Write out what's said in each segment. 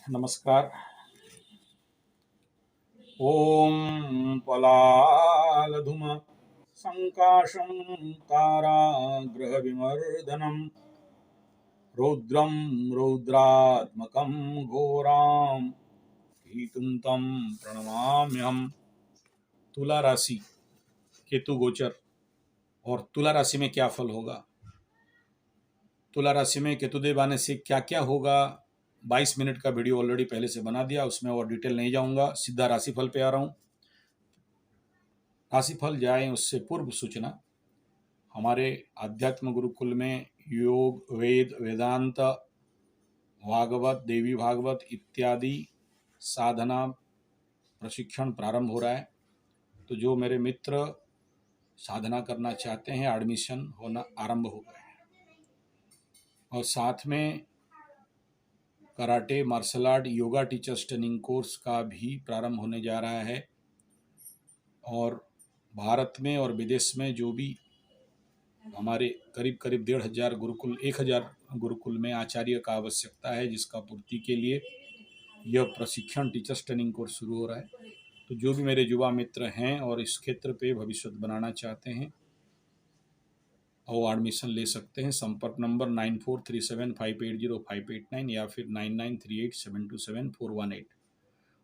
नमस्कार। ओम पलालधुम संकाशं ताराग्रहविमर्दनं रौद्रं रौद्रात्मकं घोरां भीतुं तं प्रणमाम्यहम्। तुला राशि, केतु गोचर। और तुला राशि में क्या फल होगा, तुला राशि में केतुदेव आने से क्या क्या होगा, 22 मिनट का वीडियो ऑलरेडी पहले से बना दिया, उसमें और डिटेल नहीं जाऊंगा, सीधा राशिफल पे आ रहा हूं। राशिफल जाए उससे पूर्व सूचना, हमारे आध्यात्म गुरुकुल में योग, वेद, वेदांत, भागवत, देवी भागवत इत्यादि साधना प्रशिक्षण प्रारंभ हो रहा है। तो जो मेरे मित्र साधना करना चाहते हैं, एडमिशन होना आरंभ हो गए हैं। और साथ में karate, martial art, yoga teachers training course का भी प्रारंभ होने जा रहा है। और भारत में और विदेश में जो भी हमारे करीब करीब 1,500 गुरुकुल, 1,000 गुरुकुल में आचार्य का आवश्यकता है, जिसका पूर्ति के लिए यह प्रशिक्षण टीचर्स ट्रेनिंग कोर्स शुरू हो रहा है। तो जो भी मेरे युवा मित्र हैं और इस क्षेत्र पे भविष्य बनाना चाहते हैं और एडमिशन ले सकते हैं। संपर्क नंबर 9437580589 या फिर 9938727418।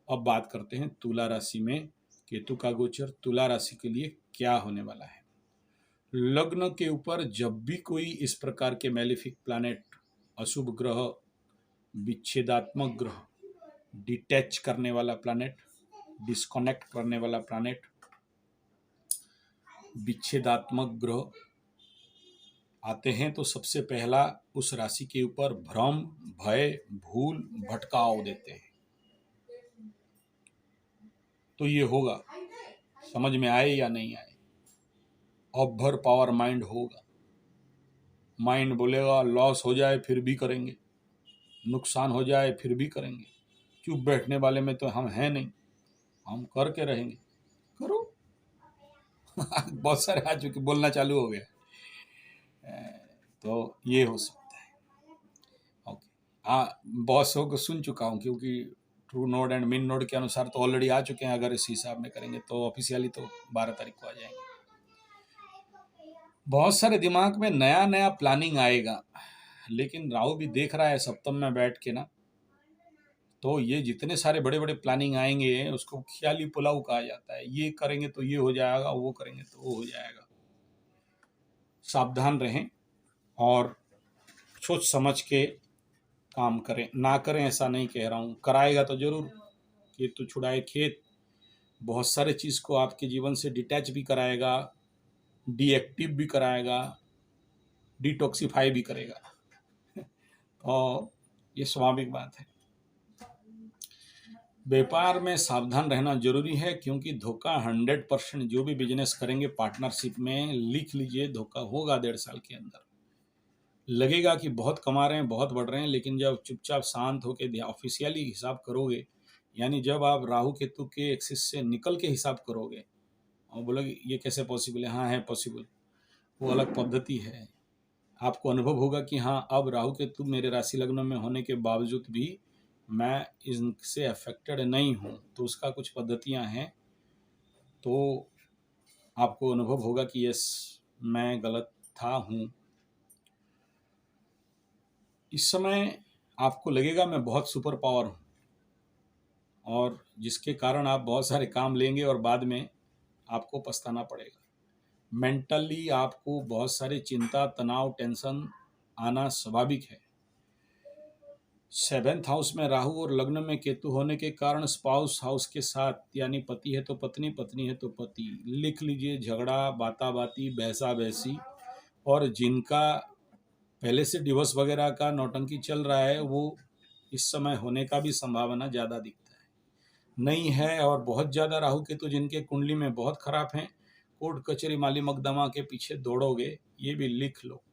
अब बात करते हैं तुला राशि में केतु का गोचर। तुला राशि के लिए क्या होने वाला है। लग्न के ऊपर जब भी कोई इस प्रकार के मैलेफिक प्लैनेट, अशुभ ग्रह, विच्छेदात्मक ग्रह, डिटैच करने वाला प्लैनेट, डिस्कनेक्ट करने वाला प्लैनेट, विच्छेदात्मक ग्रह आते हैं तो सबसे पहला उस राशि के ऊपर भ्रम, भय, भूल, भटकाव देते हैं। तो ये होगा, समझ में आए या नहीं आए, ओवर पावर माइंड होगा। माइंड बोलेगा लॉस हो जाए फिर भी करेंगे, नुकसान हो जाए फिर भी करेंगे, चुप बैठने वाले में तो हम हैं नहीं, हम करके रहेंगे। करो। बहुत सारे आ चुके, बोलना चालू हो गया। तो ये हो सकता है। ओके, बहुत सौ को सुन चुका हूँ, क्योंकि ट्रू नोड एंड मिन नोड के अनुसार तो ऑलरेडी आ चुके हैं। अगर इस हिसाब में करेंगे तो ऑफिशियली तो 12 तारीख को आ जाएंगे। बहुत सारे दिमाग में नया नया प्लानिंग आएगा, लेकिन राहु भी देख रहा है सप्तम में बैठ के ना, तो ये जितने सारे बड़े बड़े प्लानिंग आएंगे उसको ख्याली पुलाव कहा जाता है। ये करेंगे तो ये हो जाएगा, वो करेंगे तो वो हो जाएगा। सावधान रहें और सोच समझ के काम करें। ना करें ऐसा नहीं कह रहा हूँ, कराएगा तो जरूर। केतु छुड़ाए खेत बहुत सारे चीज़ को आपके जीवन से डिटैच भी कराएगा, डीएक्टिव भी कराएगा, डिटॉक्सिफाई भी करेगा। और ये स्वाभाविक बात है। व्यापार में सावधान रहना जरूरी है, क्योंकि धोखा 100%, जो भी बिजनेस करेंगे पार्टनरशिप में, लिख लीजिए, धोखा होगा 1.5 साल के अंदर। लगेगा कि बहुत कमा रहे हैं, बहुत बढ़ रहे हैं, लेकिन जब चुपचाप शांत होकर ऑफिशियली हिसाब करोगे, यानी जब आप राहु केतु के एक्सिस से निकल के हिसाब करोगे और बोलोगे ये कैसे पॉसिबल है, हाँ है पॉसिबल, वो अलग पद्धति है। आपको अनुभव होगा कि हाँ, अब राहु केतु मेरे राशि लग्न में होने के बावजूद भी मैं इनसे अफेक्टेड नहीं हूँ, तो उसका कुछ पद्धतियाँ हैं। तो आपको अनुभव होगा कि यस, मैं गलत था हूँ। इस समय आपको लगेगा मैं बहुत सुपर पावर हूँ, और जिसके कारण आप बहुत सारे काम लेंगे और बाद में आपको पछताना पड़ेगा। मेंटली आपको बहुत सारी चिंता, तनाव, टेंशन आना स्वाभाविक है। 7th हाउस में राहु और लग्न में केतु होने के कारण स्पाउस हाउस के साथ, यानी पति है तो पत्नी, पत्नी है तो पति, लिख लीजिए, झगड़ा, बाताबाती, बहसा बहसी। और जिनका पहले से डिवोर्स वगैरह का नौटंकी चल रहा है, वो इस समय होने का भी संभावना ज़्यादा दिखता है। नहीं है और बहुत ज़्यादा राहु केतु जिनके कुंडली में बहुत खराब हैं, कोर्ट कचहरी, माली मकदमा के पीछे दौड़ोगे, ये भी लिख लो।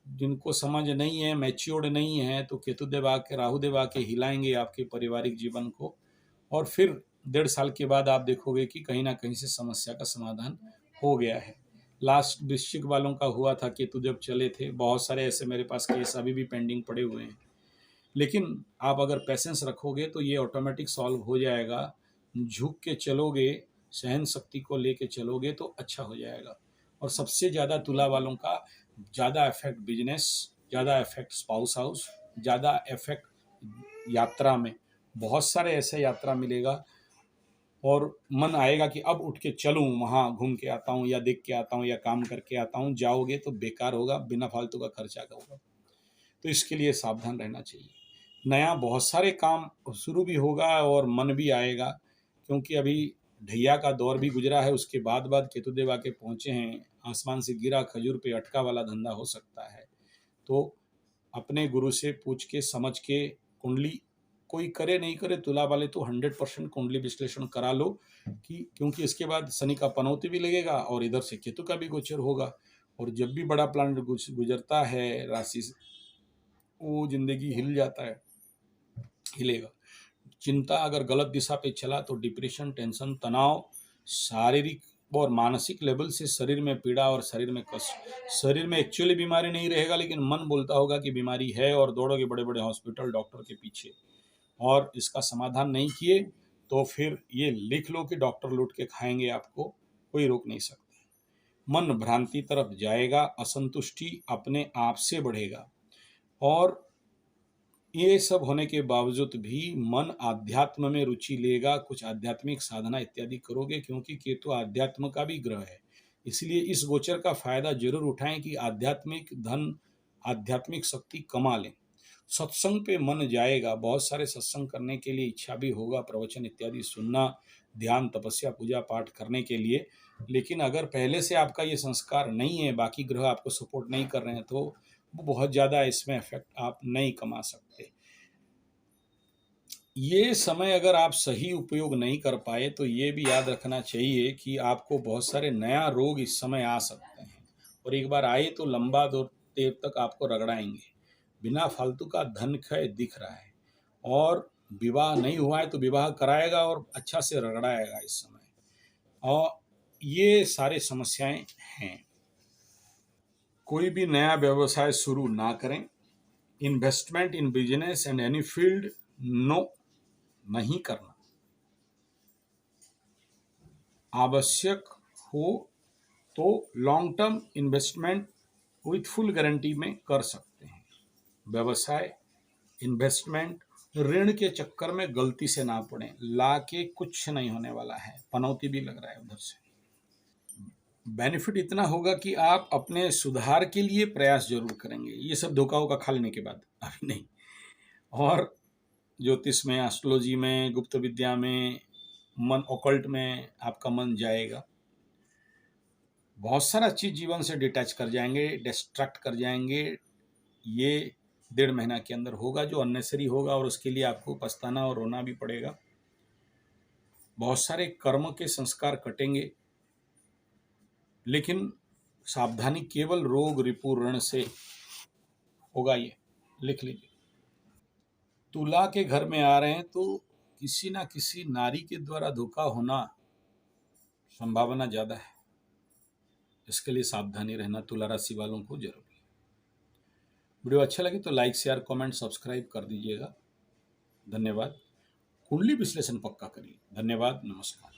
जिनको समझ नहीं है, मैच्योर्ड नहीं है, तो केतु देव आके, राहु देव आके हिलाएंगे आपके पारिवारिक जीवन को, और फिर 1.5 साल के बाद आप देखोगे कि कहीं ना कहीं से समस्या का समाधान हो गया है। लास्ट वृश्चिक वालों का हुआ था, केतु जब चले थे, बहुत सारे ऐसे मेरे पास केस अभी भी पेंडिंग पड़े हुए हैं। लेकिन आप अगर पेशेंस रखोगे तो ये ऑटोमेटिक सॉल्व हो जाएगा। झुक के चलोगे, सहन शक्ति को लेके चलोगे तो अच्छा हो जाएगा। और सबसे ज़्यादा तुला वालों का ज़्यादा इफेक्ट बिजनेस, ज़्यादा इफेक्ट स्पाउस हाउस, ज़्यादा इफेक्ट यात्रा में। बहुत सारे ऐसे यात्रा मिलेगा और मन आएगा कि अब उठ के चलूँ, वहाँ घूम के आता हूँ या देख के आता हूँ या काम करके आता हूँ। जाओगे तो बेकार होगा, बिना फालतू का खर्चा होगा। तो इसके लिए सावधान रहना चाहिए। नया बहुत सारे काम शुरू भी होगा और मन भी आएगा, क्योंकि अभी ढैया का दौर भी गुजरा है, उसके बाद केतुदेव आके पहुँचे हैं। आसमान से गिरा खजूर पे अटका वाला धंधा हो सकता है। तो अपने गुरु से पूछ के समझ के कुंडली, कोई करे नहीं करे, तुला वाले तो 100% कुंडली विश्लेषण करा लो कि, क्योंकि इसके बाद शनि का पनौती भी लगेगा और इधर से केतु का भी गोचर होगा। और जब भी बड़ा प्लानेट गुजरता है राशि से, वो जिंदगी हिल जाता है, हिलेगा। चिंता अगर गलत दिशा पे चला तो डिप्रेशन, टेंशन, तनाव, शारीरिक और मानसिक लेवल से शरीर में पीड़ा और शरीर में कष्ट। शरीर में एक्चुअली बीमारी नहीं रहेगा, लेकिन मन बोलता होगा कि बीमारी है और दौड़ोगे बड़े बड़े हॉस्पिटल डॉक्टर के पीछे, और इसका समाधान नहीं किए तो फिर ये लिख लो कि डॉक्टर लूट के खाएंगे आपको, कोई रोक नहीं सकता। मन भ्रांति तरफ जाएगा, असंतुष्टि अपने आप से बढ़ेगा। और ये सब होने के बावजूद भी मन आध्यात्म में रुचि लेगा, कुछ आध्यात्मिक साधना इत्यादि करोगे, क्योंकि केतु आध्यात्म का भी ग्रह है। इसलिए इस गोचर का फायदा जरूर उठाएं कि आध्यात्मिक धन, आध्यात्मिक शक्ति कमा लें। सत्संग पे मन जाएगा, बहुत सारे सत्संग करने के लिए इच्छा भी होगा, प्रवचन इत्यादि सुनना, ध्यान, तपस्या, पूजा पाठ करने के लिए। लेकिन अगर पहले से आपका ये संस्कार नहीं है, बाकी ग्रह आपको सपोर्ट नहीं कर रहे हैं, तो वो बहुत ज़्यादा इसमें इफेक्ट आप नहीं कमा सकते। ये समय अगर आप सही उपयोग नहीं कर पाए तो ये भी याद रखना चाहिए कि आपको बहुत सारे नया रोग इस समय आ सकते हैं, और एक बार आए तो लंबा देर तक आपको रगड़ाएंगे। बिना फालतू का धन क्षय दिख रहा है, और विवाह नहीं हुआ है तो विवाह कराएगा और अच्छा से रगड़ाएगा इस समय। और ये सारे समस्याएं हैं। कोई भी नया व्यवसाय शुरू ना करें। Investment in business and any field, no, नहीं करना। आवश्यक हो तो long term investment with full guarantee में कर सकते हैं। व्यवसाय, इन्वेस्टमेंट, ऋण के चक्कर में गलती से ना पड़े, ला के कुछ नहीं होने वाला है, पनौती भी लग रहा है उधर से। बेनिफिट इतना होगा कि आप अपने सुधार के लिए प्रयास जरूर करेंगे, ये सब धोखाओं का खा लेने के बाद, अभी नहीं। और ज्योतिष में, एस्ट्रोलॉजी में, गुप्त विद्या में, मन ऑकल्ट में आपका मन जाएगा। बहुत सारा चीज जीवन से डिटैच कर जाएंगे, डिस्ट्रैक्ट कर जाएंगे। ये 1.5 महीना के अंदर होगा जो अननेसरी होगा, और उसके लिए आपको पछताना और रोना भी पड़ेगा। बहुत सारे कर्म के संस्कार कटेंगे, लेकिन सावधानी केवल रोग, रिपु, ऋण से होगा। ये लिख लीजिए। तुला के घर में आ रहे हैं तो किसी ना किसी नारी के द्वारा धोखा होना संभावना ज्यादा है। इसके लिए सावधानी रहना तुला राशि वालों को जरूरी है। वीडियो अच्छा लगे तो लाइक, शेयर, कमेंट, सब्सक्राइब कर दीजिएगा। धन्यवाद। कुंडली विश्लेषण पक्का करिए। धन्यवाद, नमस्कार।